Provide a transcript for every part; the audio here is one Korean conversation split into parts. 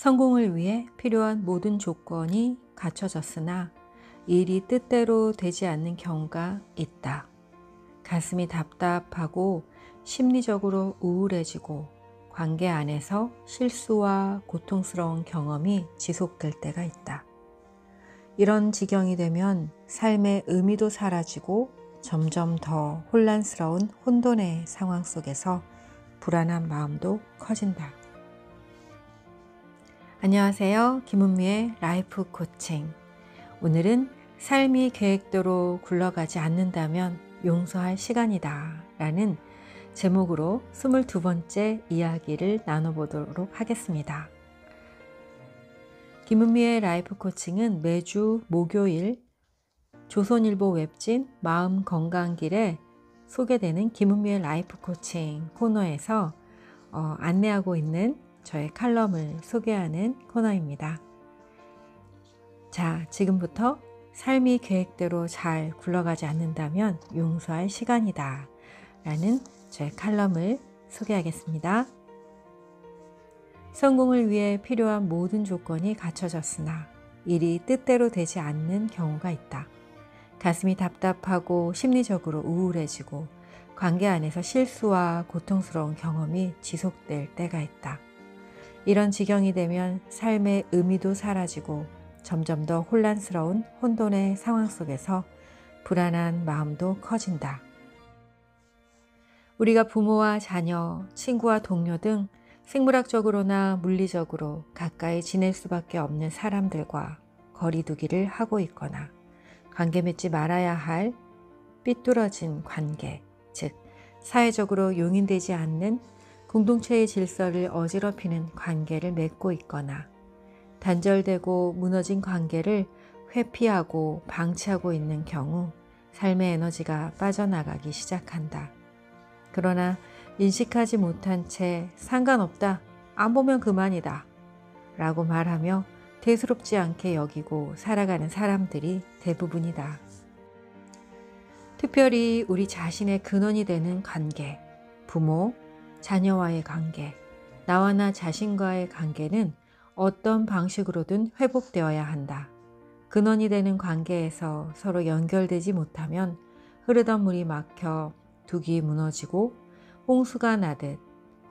성공을 위해 필요한 모든 조건이 갖춰졌으나 일이 뜻대로 되지 않는 경우가 있다. 가슴이 답답하고 심리적으로 우울해지고 관계 안에서 실수와 고통스러운 경험이 지속될 때가 있다. 이런 지경이 되면 삶의 의미도 사라지고 점점 더 혼란스러운 혼돈의 상황 속에서 불안한 마음도 커진다. 안녕하세요. 김은미의 라이프 코칭. 오늘은 삶이 계획대로 굴러가지 않는다면 용서할 시간이다 라는 제목으로 22번째 이야기를 나눠보도록 하겠습니다. 김은미의 라이프 코칭은 매주 목요일 조선일보 웹진 마음건강길에 소개되는 김은미의 라이프 코칭 코너에서 안내하고 있는 저의 칼럼을 소개하는 코너입니다. 자, 지금부터 삶이 계획대로 잘 굴러가지 않는다면 용서할 시간이다 라는 저의 칼럼을 소개하겠습니다. 성공을 위해 필요한 모든 조건이 갖춰졌으나 일이 뜻대로 되지 않는 경우가 있다. 가슴이 답답하고 심리적으로 우울해지고 관계 안에서 실수와 고통스러운 경험이 지속될 때가 있다. 이런 지경이 되면 삶의 의미도 사라지고 점점 더 혼란스러운 혼돈의 상황 속에서 불안한 마음도 커진다. 우리가 부모와 자녀, 친구와 동료 등 생물학적으로나 물리적으로 가까이 지낼 수밖에 없는 사람들과 거리두기를 하고 있거나 관계 맺지 말아야 할 삐뚤어진 관계, 즉 사회적으로 용인되지 않는 공동체의 질서를 어지럽히는 관계를 맺고 있거나 단절되고 무너진 관계를 회피하고 방치하고 있는 경우 삶의 에너지가 빠져나가기 시작한다. 그러나 인식하지 못한 채 상관없다, 안 보면 그만이다 라고 말하며 대수롭지 않게 여기고 살아가는 사람들이 대부분이다. 특별히 우리 자신의 근원이 되는 관계, 부모, 자녀와의 관계, 나와 나 자신과의 관계는 어떤 방식으로든 회복되어야 한다. 근원이 되는 관계에서 서로 연결되지 못하면 흐르던 물이 막혀 둑이 무너지고 홍수가 나듯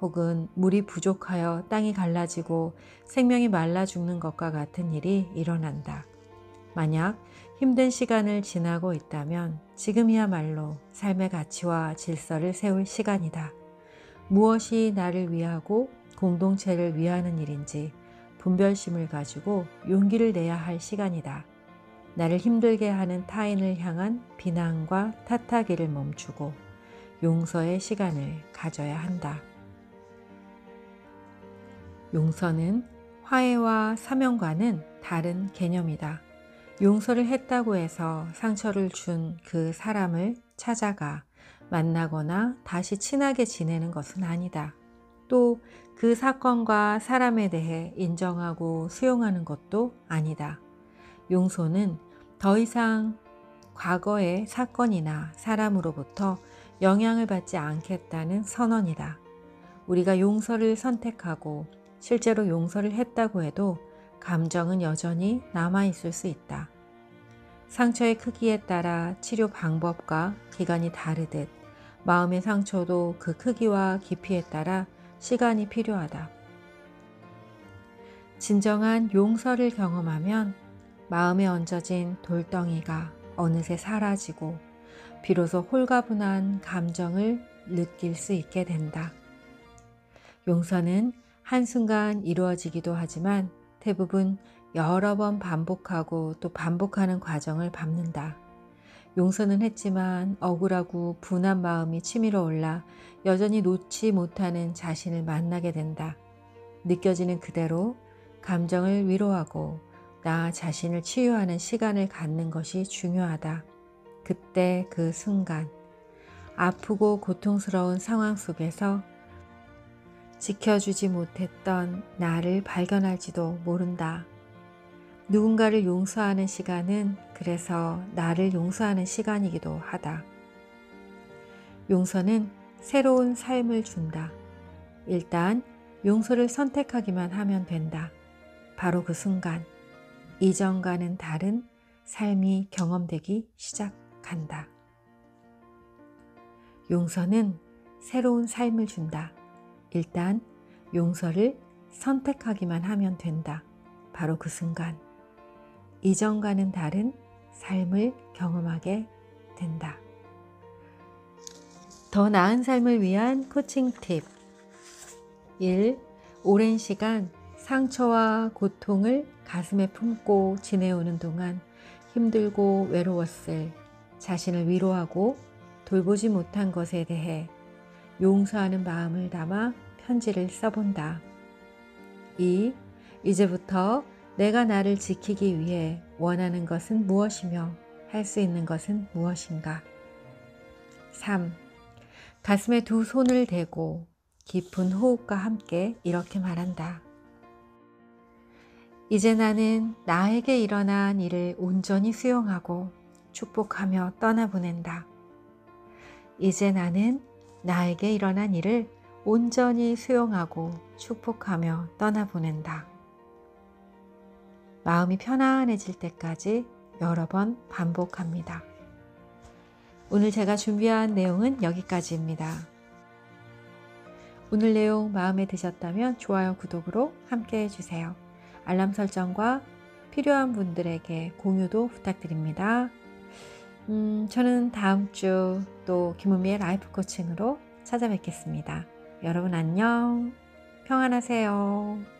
혹은 물이 부족하여 땅이 갈라지고 생명이 말라 죽는 것과 같은 일이 일어난다. 만약 힘든 시간을 지나고 있다면 지금이야말로 삶의 가치와 질서를 세울 시간이다. 무엇이 나를 위하고 공동체를 위하는 일인지 분별심을 가지고 용기를 내야 할 시간이다. 나를 힘들게 하는 타인을 향한 비난과 탓하기를 멈추고 용서의 시간을 가져야 한다. 용서는 화해와 사명과는 다른 개념이다. 용서를 했다고 해서 상처를 준 그 사람을 찾아가 만나거나 다시 친하게 지내는 것은 아니다. 또 그 사건과 사람에 대해 인정하고 수용하는 것도 아니다. 용서는 더 이상 과거의 사건이나 사람으로부터 영향을 받지 않겠다는 선언이다. 우리가 용서를 선택하고 실제로 용서를 했다고 해도 감정은 여전히 남아있을 수 있다. 상처의 크기에 따라 치료 방법과 기간이 다르듯 마음의 상처도 그 크기와 깊이에 따라 시간이 필요하다. 진정한 용서를 경험하면 마음에 얹어진 돌덩이가 어느새 사라지고 비로소 홀가분한 감정을 느낄 수 있게 된다. 용서는 한순간 이루어지기도 하지만 대부분 여러 번 반복하고 또 반복하는 과정을 밟는다. 용서는 했지만 억울하고 분한 마음이 치밀어 올라 여전히 놓지 못하는 자신을 만나게 된다. 느껴지는 그대로 감정을 위로하고 나 자신을 치유하는 시간을 갖는 것이 중요하다. 그때 그 순간 아프고 고통스러운 상황 속에서 지켜주지 못했던 나를 발견할지도 모른다. 누군가를 용서하는 시간은 그래서 나를 용서하는 시간이기도 하다. 용서는 새로운 삶을 준다. 일단 용서를 선택하기만 하면 된다. 바로 그 순간 이전과는 다른 삶이 경험되기 시작한다. 용서는 새로운 삶을 준다. 일단 용서를 선택하기만 하면 된다. 바로 그 순간 이전과는 다른 삶을 경험하게 된다. 더 나은 삶을 위한 코칭 팁 1. 오랜 시간 상처와 고통을 가슴에 품고 지내오는 동안 힘들고 외로웠을 자신을 위로하고 돌보지 못한 것에 대해 용서하는 마음을 담아 편지를 써본다. 2. 이제부터 내가 나를 지키기 위해 원하는 것은 무엇이며 할 수 있는 것은 무엇인가. 3. 가슴에 두 손을 대고 깊은 호흡과 함께 이렇게 말한다. 이제 나는 나에게 일어난 일을 온전히 수용하고 축복하며 떠나보낸다. 이제 나는 나에게 일어난 일을 온전히 수용하고 축복하며 떠나보낸다. 마음이 편안해질 때까지 여러 번 반복합니다. 오늘 제가 준비한 내용은 여기까지입니다. 오늘 내용 마음에 드셨다면 좋아요, 구독으로 함께 해주세요. 알람 설정과 필요한 분들에게 공유도 부탁드립니다. 저는 다음 주 또 김은미의 라이프 코칭으로 찾아뵙겠습니다. 여러분 안녕, 평안하세요.